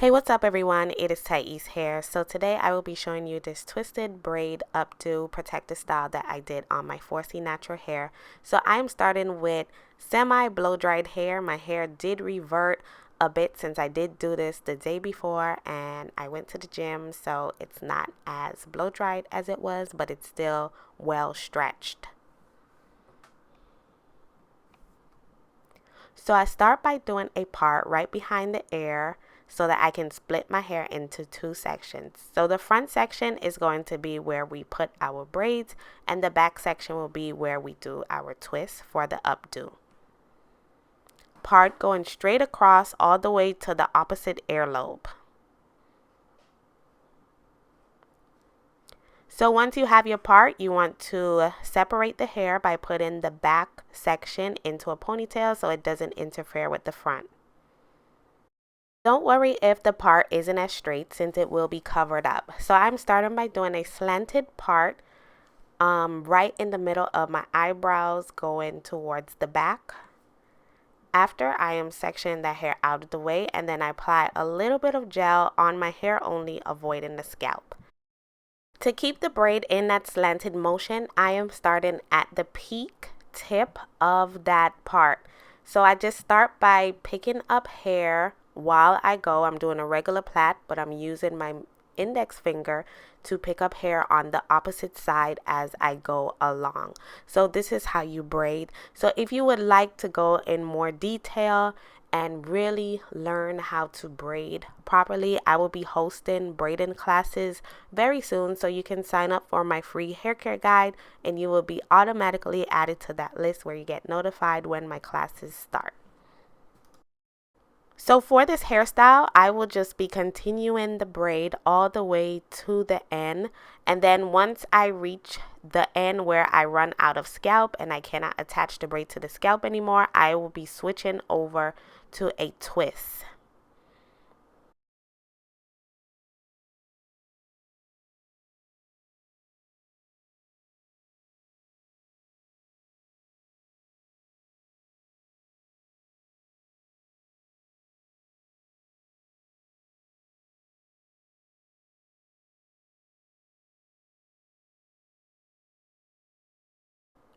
Hey, what's up everyone? It is Thais here. So today I will be showing you this twisted braid updo protective style that I did on my 4C natural hair. So I'm starting with semi blow dried hair. My hair did revert a bit since I did do this the day before and I went to the gym, so it's not as blow dried as it was, but it's still well stretched. So I start by doing a part right behind the ear so that I can split my hair into two sections. So the front section is going to be where we put our braids and the back section will be where we do our twist for the updo. Part going straight across all the way to the opposite earlobe. So once you have your part, you want to separate the hair by putting the back section into a ponytail so it doesn't interfere with the front. Don't worry if the part isn't as straight since it will be covered up. So I'm starting by doing a slanted part right in the middle of my eyebrows going towards the back. After, I am sectioning that hair out of the way and then I apply a little bit of gel on my hair only, avoiding the scalp. To keep the braid in that slanted motion, I am starting at the peak tip of that part. So I just start by picking up hair while I go. I'm doing a regular plait, but I'm using my index finger to pick up hair on the opposite side as I go along. So this is how you braid. So if you would like to go in more detail and really learn how to braid properly, I will be hosting braiding classes very soon, so you can sign up for my free hair care guide and you will be automatically added to that list where you get notified when my classes start. So for this hairstyle, I will just be continuing the braid all the way to the end. And then once I reach the end where I run out of scalp and I cannot attach the braid to the scalp anymore, I will be switching over to a twist.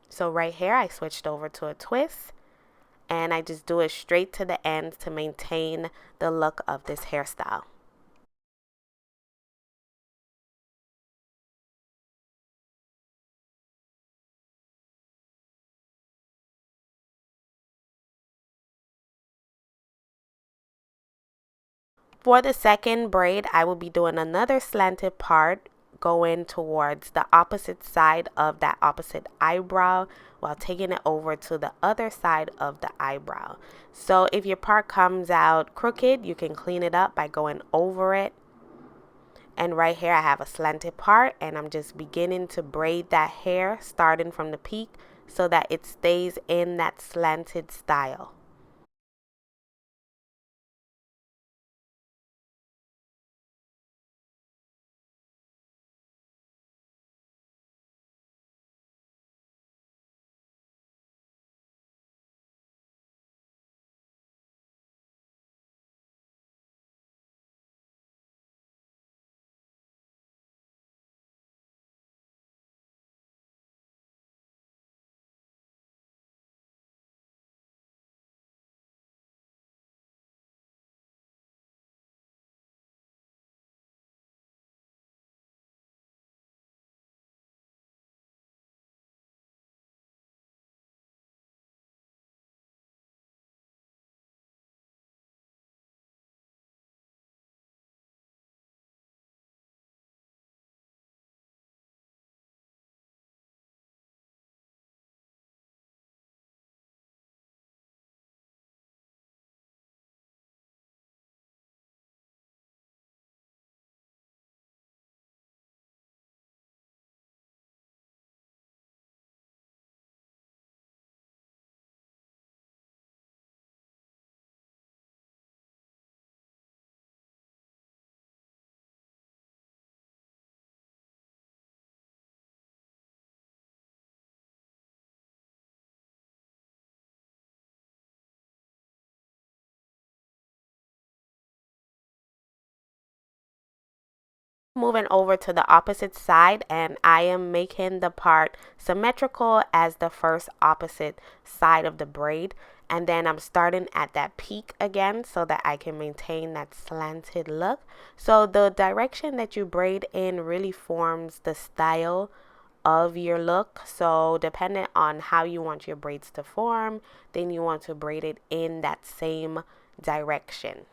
So right here, I switched over to a twist and I just do it straight to the end to maintain the look of this hairstyle. For the second braid, I will be doing another slanted part going towards the opposite side of that opposite eyebrow while taking it over to the other side of the eyebrow. So if your part comes out crooked, you can clean it up by going over it. And right here I have a slanted part and I'm just beginning to braid that hair starting from the peak so that it stays in that slanted style. Moving over to the opposite side, and I am making the part symmetrical as the first opposite side of the braid, and then I'm starting at that peak again so that I can maintain that slanted look. So the direction that you braid in really forms the style of your look. So depending on how you want your braids to form, then you want to braid it in that same direction.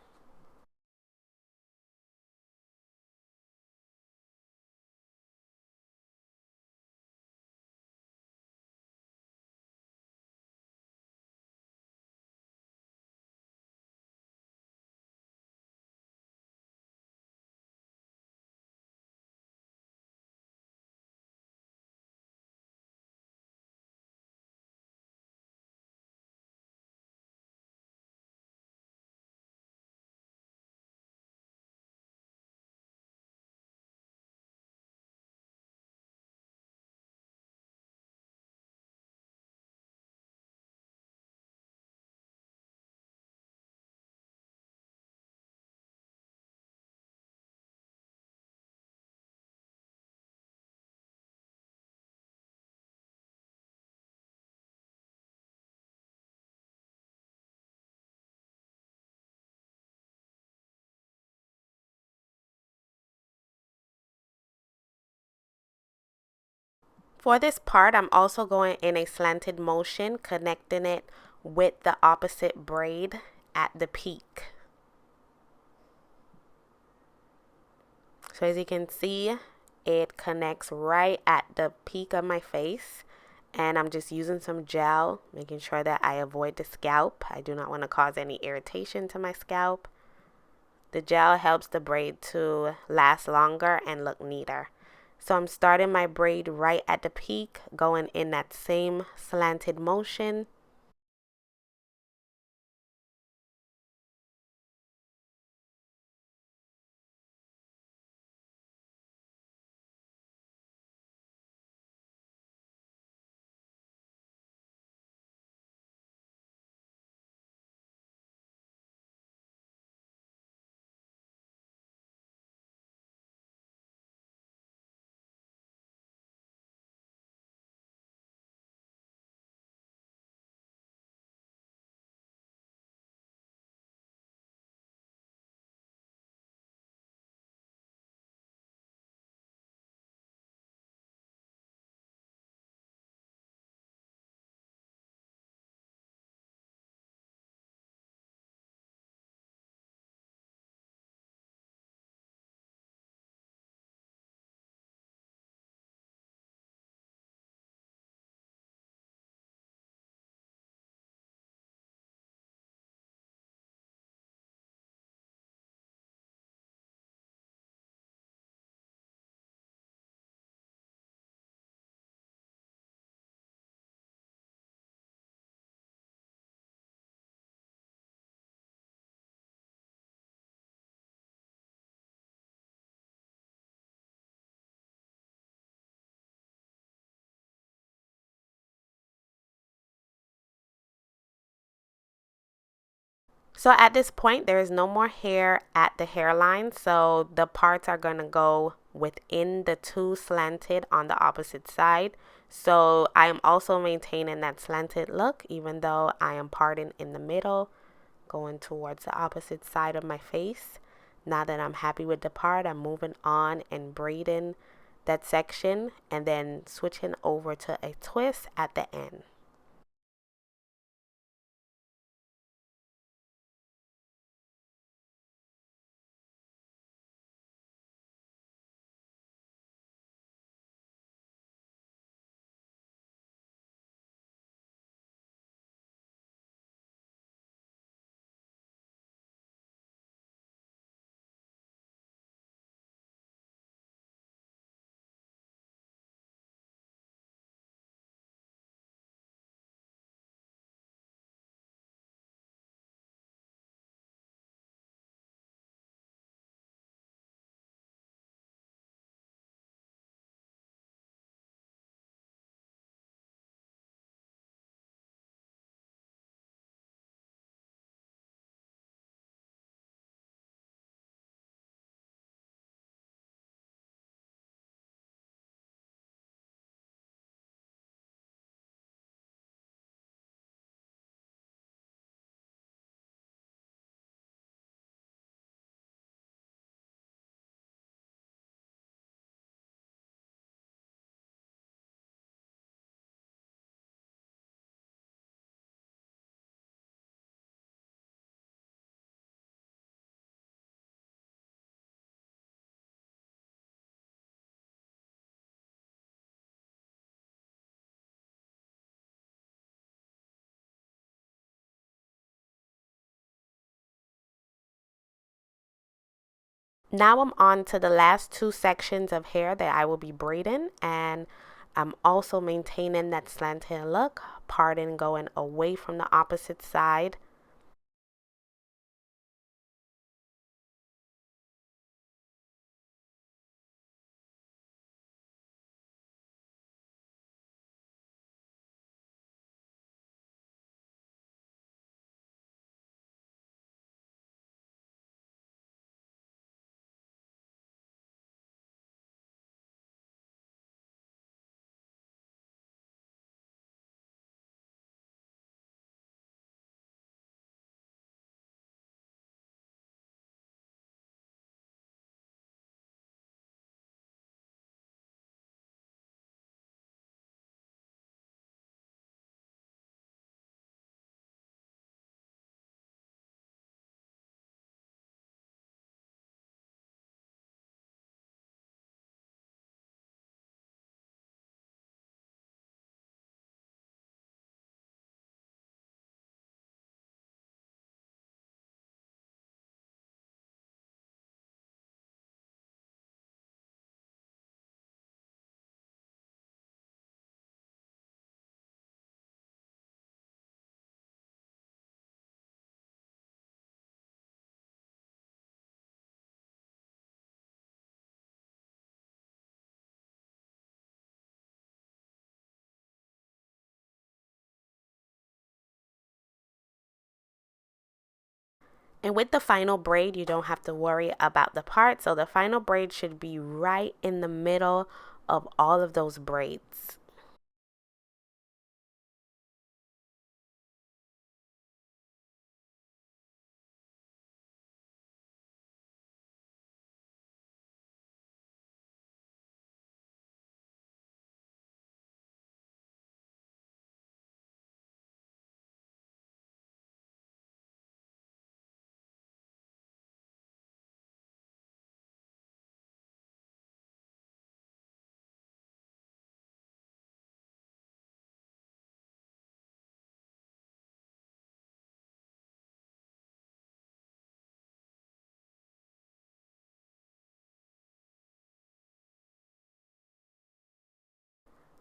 For this part, I'm also going in a slanted motion, connecting it with the opposite braid at the peak. So as you can see, it connects right at the peak of my face. And I'm just using some gel, making sure that I avoid the scalp. I do not want to cause any irritation to my scalp. The gel helps the braid to last longer and look neater. So I'm starting my braid right at the peak, going in that same slanted motion. So at this point, there is no more hair at the hairline. So the parts are going to go within the two slanted on the opposite side. So I am also maintaining that slanted look, even though I am parting in the middle, going towards the opposite side of my face. Now that I'm happy with the part, I'm moving on and braiding that section and then switching over to a twist at the end. Now I'm on to the last two sections of hair that I will be braiding, and I'm also maintaining that slant hair look, parting going away from the opposite side. And with the final braid, you don't have to worry about the part. So the final braid should be right in the middle of all of those braids.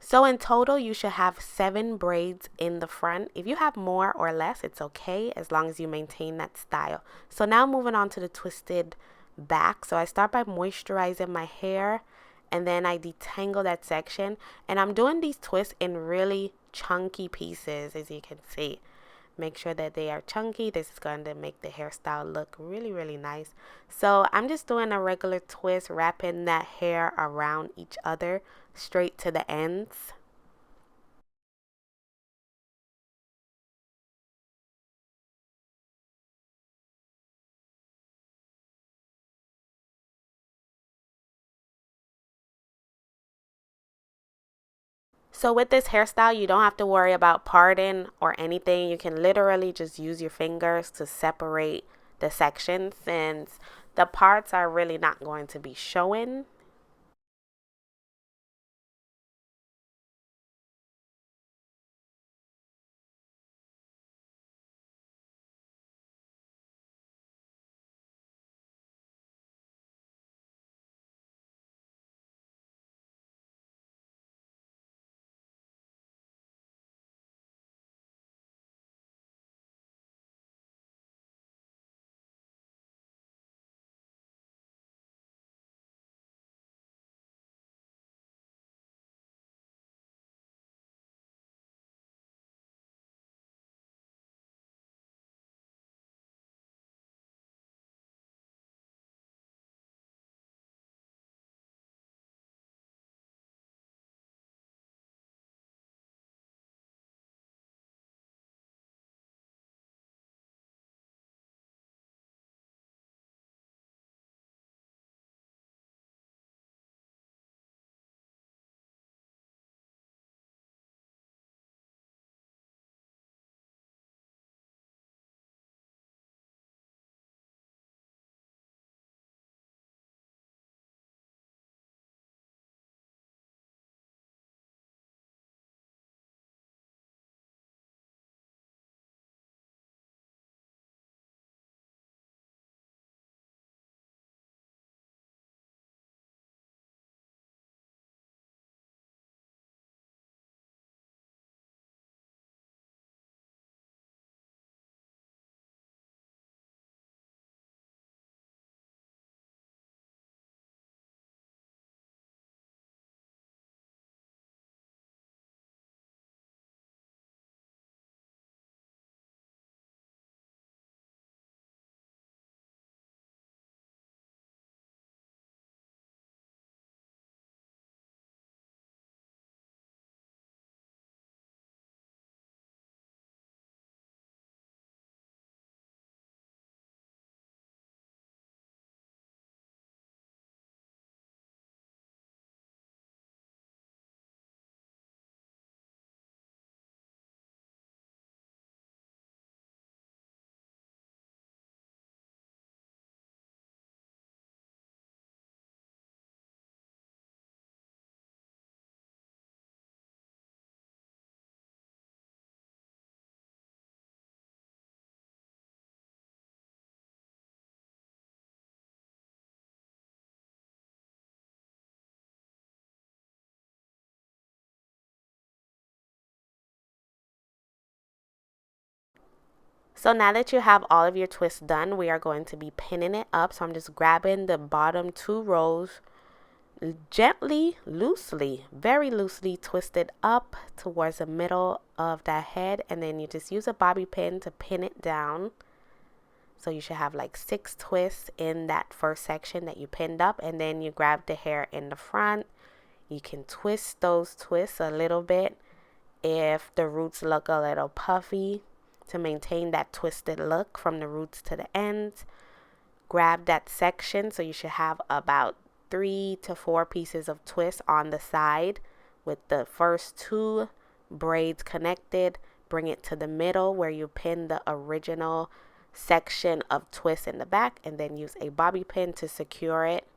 So in total, you should have 7 braids in the front. If you have more or less, it's okay as long as you maintain that style. So now moving on to the twisted back. So I start by moisturizing my hair and then I detangle that section. And I'm doing these twists in really chunky pieces, as you can see. Make sure that they are chunky. This is going to make the hairstyle look really, really nice. So I'm just doing a regular twist, wrapping that hair around each other straight to the ends. So with this hairstyle, you don't have to worry about parting or anything. You can literally just use your fingers to separate the sections since the parts are really not going to be showing. So now that you have all of your twists done, we are going to be pinning it up. So I'm just grabbing the bottom 2 rows, gently, loosely, very loosely twist it up towards the middle of that head, and then you just use a bobby pin to pin it down. So you should have like 6 twists in that first section that you pinned up, and then you grab the hair in the front. You can twist those twists a little bit if the roots look a little puffy, to maintain that twisted look from the roots to the ends. Grab that section, so you should have about 3 to 4 pieces of twist on the side with the first 2 braids connected. Bring it to the middle where you pin the original section of twist in the back, and then use a bobby pin to secure it.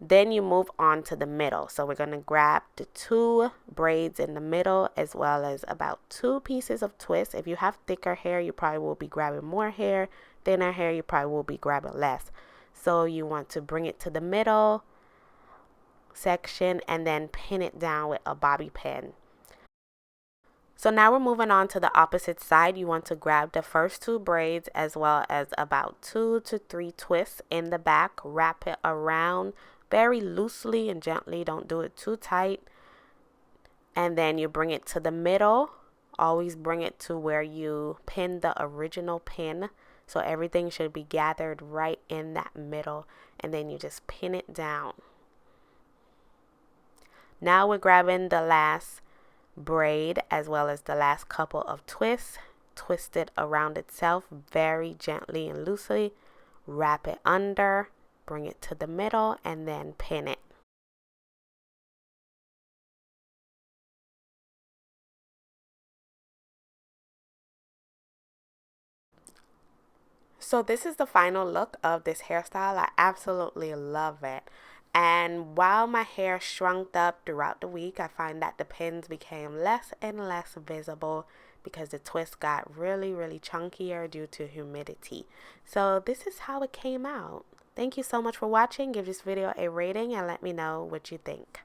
Then you move on to the middle. So we're going to grab the 2 braids in the middle, as well as about 2 pieces of twist. If you have thicker hair, you probably will be grabbing more hair. Thinner hair, you probably will be grabbing less. So you want to bring it to the middle section and then pin it down with a bobby pin. So now we're moving on to the opposite side. You want to grab the first 2 braids, as well as about 2 to 3 twists in the back. Wrap it around very loosely and gently. Don't do it too tight. And then you bring it to the middle. Always bring it to where you pinned the original pin. So everything should be gathered right in that middle. And then you just pin it down. Now we're grabbing the last braid, as well as the last couple of twists. Twist it around itself very gently and loosely. Wrap it under. Bring it to the middle and then pin it. So this is the final look of this hairstyle. I absolutely love it. And while my hair shrunk up throughout the week, I find that the pins became less and less visible because the twist got really, really chunkier due to humidity. So this is how it came out. Thank you so much for watching. Give this video a rating and let me know what you think.